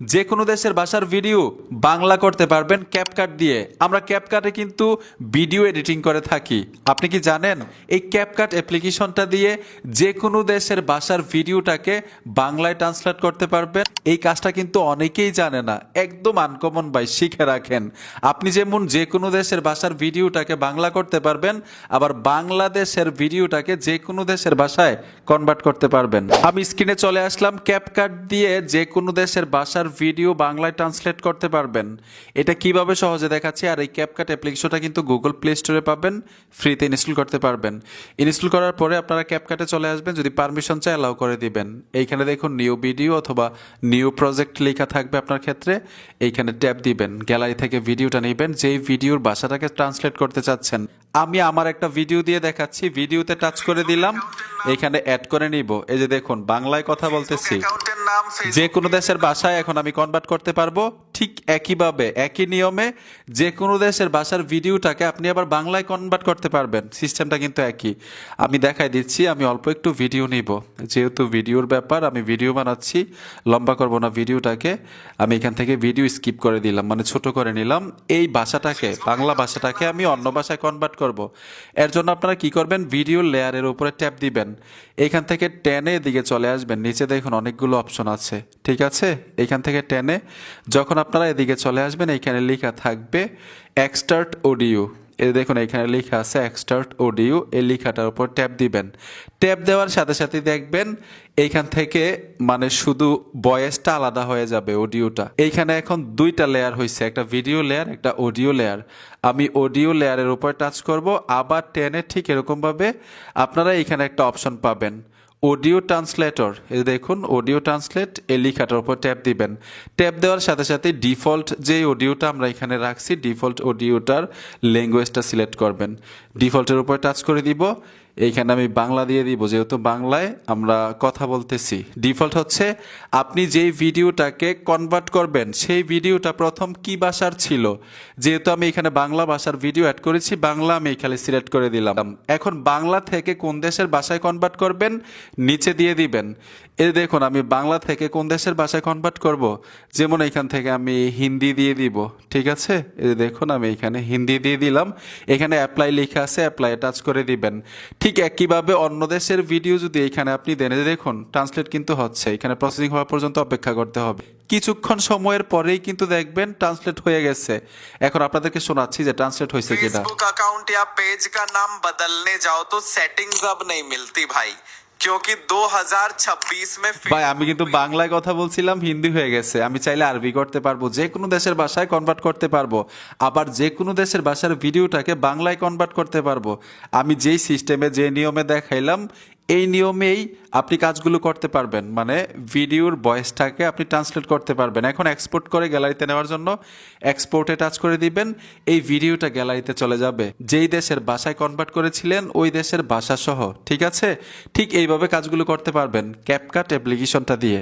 যে কোনো দেশের ভাষার ভিডিও বাংলা করতে পারবেন ক্যাপকাট দিয়ে। আমরা ক্যাপকাটে কিন্তু ভিডিও এডিটিং করে থাকি। আপনি কি জানেন এই ক্যাপকাট অ্যাপ্লিকেশনটা দিয়ে যে কোনো দেশের ভাষার ভিডিওটাকে বাংলায় ট্রান্সলেট করতে পারবেন। এই কাজটা কিন্তু অনেকেই জানে না, একদম আনকমন ভাই, শিখে রাখেন। আপনি যেমন যে কোনো দেশের ভাষার ভিডিওটাকে বাংলা করতে পারবেন, আবার বাংলাদেশের ভিডিওটাকে যে কোনো দেশের ভাষায় কনভার্ট করতে পারবেন। আমি স্ক্রিনে চলে আসলাম, ক্যাপকাট দিয়ে যে কোনো দেশের ভাষার ভিডিও বাংলায় ট্রান্সলেট করতে পারবেন। এটা কিভাবে সহজে দেখাচ্ছি। আর এই ক্যাপকাট অ্যাপ্লিকেশনটা কিন্তু গুগল প্লে স্টোরে পাবেন, ফ্রিতে ইনস্টল করতে পারবেন। ইনস্টল করার পরে আপনারা ক্যাপকাটে চলে আসবেন, যদি পারমিশন চাই অ্যালাউ করে দিবেন। এইখানে দেখুন নিউ ভিডিও অথবা নিউ প্রজেক্ট লেখা থাকবে আপনার ক্ষেত্রে। এইখানে ট্যাপ দিবেন, গ্যালারি থেকে ভিডিওটা নেবেন যেই ভিডিওর ভাষাটাকে ট্রান্সলেট করতে চাচ্ছেন। আমি আমার একটা ভিডিও দিয়ে দেখাচ্ছি, ভিডিওতে টাচ করে দিলাম, এখানে অ্যাড করে নিব। এই যে দেখুন বাংলায় কথা বলতেছি, যে কোনো দেশের ভাষায় এখন আমি কনভার্ট করতে পারবো। ঠিক একইভাবে একই নিয়মে যে কোনো দেশের ভাষার ভিডিওটাকে আপনি আবার বাংলায় কনভার্ট করতে পারবেন। সিস্টেমটা কিন্তু একই। আমি দেখাই দিচ্ছি, আমি অল্প একটু ভিডিও নিব, যেহেতু ভিডিওর ব্যাপার আমি ভিডিও বানাচ্ছি, লম্বা করব না ভিডিওটাকে। আমি এখান থেকে ভিডিও স্কিপ করে দিলাম, মানে ছোট করে নিলাম। এই ভাষাটাকে, বাংলা ভাষাটাকে আমি অন্য ভাষায় কনভার্ট করব। এর জন্য আপনারা কি করবেন, ভিডিও লেয়ারের উপরে ট্যাপ দিবেন, এখান থেকে টেনে এদিকে চলে আসবেন। নিচে দেখুন অনেকগুলো অপশন আছে, ঠিক আছে। এখান থেকে টেনে যখন আপনারা এদিকে চলে আসবেন, এইখানে লেখা থাকবে এক্সটার্ট অডিও। এই দেখুন এখানে লেখা আছে এক্সটার্ট অডিও, এই লেখাটার উপর ট্যাপ দিবেন। ট্যাপ দেওয়ার সাথে সাথে দেখবেন এইখান থেকে মানে শুধু ভয়েসটা আলাদা হয়ে যাবে, অডিওটা। এইখানে এখন দুইটা লেয়ার হয়েছে, একটা ভিডিও লেয়ার, একটা অডিও লেয়ার। আমি অডিও লেয়ারের উপর টাচ করব, আবার টেনে ঠিক এরকমভাবে আপনারা এইখানে একটা অপশন পাবেন অডিও ট্রান্সলেটর। এই দেখুন অডিও ট্রান্সলেট, এই লেখাটার উপর ট্যাপ দিবেন। ট্যাপ দেওয়ার সাথে সাথে ডিফল্ট যে অডিওটা আমরা এখানে রাখছি, ডিফল্ট অডিওটার ল্যাঙ্গুয়েজটা সিলেক্ট করবেন। ডিফল্টের উপর টাচ করে দিব, এইখানে আমি বাংলা দিয়ে দিব, যেহেতু বাংলায় আমরা কথা বলতেছি। ডিফল্ট হচ্ছে আপনি যেই ভিডিওটাকে কনভার্ট করবেন সেই ভিডিওটা প্রথম কি ভাষার ছিল। যেহেতু আমি এখানে বাংলা ভাষার ভিডিও অ্যাড করেছি, বাংলা আমি এখানে সিলেক্ট করে দিলাম। এখন বাংলা থেকে কোন দেশের ভাষায় কনভার্ট করবেন নিচে দিয়ে দিবেন। এই দেখুন আমি বাংলা থেকে কোন দেশের ভাষায় কনভার্ট করব, যেমন এখান থেকে আমি হিন্দি দিয়ে দিব, ঠিক আছে। এই দেখুন আমি এখানে হিন্দি দিয়ে দিলাম, এখানে অ্যাপ্লাই লেখা আছে, অ্যাপ্লাই টাচ করে দিবেন। ঠিক একইভাবে অন্য দেশের ভিডিও যদি এখানে আপনি দেন, দেখুন ট্রান্সলেট কিন্তু হচ্ছে, এখানে প্রসেসিং হওয়া পর্যন্ত অপেক্ষা করতে হবে। কিছুক্ষণ সময়ের পরেই কিন্তু দেখবেন ট্রান্সলেট হয়ে গেছে। এখন আপনাদেরকে শোনাচ্ছি যে ট্রান্সলেট হয়েছে কিনা। फेसबुक अकाउंट या पेज का नाम बदलने जाओ तो सेटिंग्स अब नहीं मिलती भाई, क्योंकि 2026 में ভাই আমি কিন্তু বাংলায় কথা বলছিলাম, হিন্দি হয়ে গেছে। আমি চাইলে আরবি করতে পারবো, যে কোনো দেশের ভাষায় কনভার্ট করতে পারবো, আবার যে কোনো দেশের ভাষার ভিডিওটাকে বাংলায় কনভার্ট করতে পারবো। আমি যেই সিস্টেমে যে নিয়মে দেখাইলাম এই নিয়মেই আপনি কাজগুলো করতে পারবেন, মানে ভিডিওর ভয়েসটাকে আপনি ট্রান্সলেট করতে পারবেন। এখন এক্সপোর্ট করে গ্যালারিতে নেওয়ার জন্য এক্সপোর্টে টাচ করে দিবেন, এই ভিডিওটা গ্যালারিতে চলে যাবে। যেই দেশের ভাষায় কনভার্ট করেছিলেন ওই দেশের ভাষা সহ, ঠিক আছে। ঠিক এইভাবে কাজগুলো করতে পারবেন ক্যাপকাট অ্যাপ্লিকেশনটা দিয়ে।